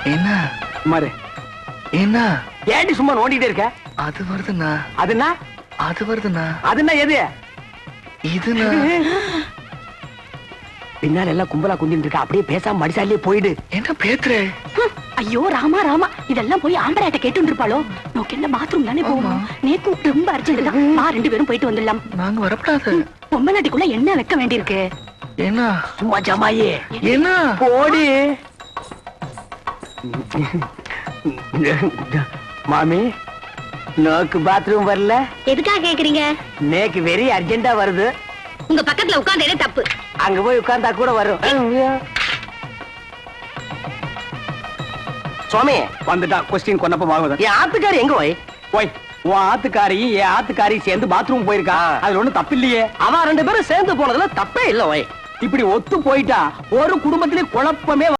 என்ன மாறு என்ன ஏடி சும்மா நோண்டிட்டே இருக்க? அது வருதுண்ணா அதுன்னா அது வருதுண்ணா அதுன்னா எது? இதுண்ணா பின்னால எல்லாம் கும்பலா குந்திட்டு இருக்க, அப்படியே பேசாம மடிசாலியே போயிடு. என்ன பேத்துற? ஐயோ ராமா ராமா, இதெல்லாம் போய் ஆம்பளையாட்ட கேட்டு இருப்பாளோ? நோக்கு என்ன பாத்ரூம் தானே போவோம். நேக்கு ரொம்ப அர்ஜென்ட் தான், வா 2 பேரும் போயிட்டு வந்துடலாம். நாங்க வரப்படாது. பொம்மநாட்டிக்குள்ள என்ன வைக்க வேண்டியிருக்கு? என்ன சும்மா ஜமாயே என்ன போடி. மாமி, நோக்கு பாத்ரூம் வரல? எதுக்காக கேக்குறீங்க? நேக்கு வெரி அர்ஜென்டா வருது. உங்க பக்கத்துல உட்கார்ந்தே தப்பு. அங்க போய் உட்கார்ந்தா கூட வரும். சுவாமி வந்துட்டா. கொஸ்டின் கொன்னப்ப என் ஆத்துக்காரி எங்க போய் உன் ஆத்துக்காரியும் என் ஆத்துக்காரியும் சேர்ந்து பாத்ரூம் போயிருக்கா. அதுல ஒண்ணும் தப்பு இல்லையே. அவன் 2 பேரும் சேர்ந்து போனதுல தப்பே இல்ல. இப்படி ஒத்து போயிட்டா ஒரு குடும்பத்திலே குழப்பமே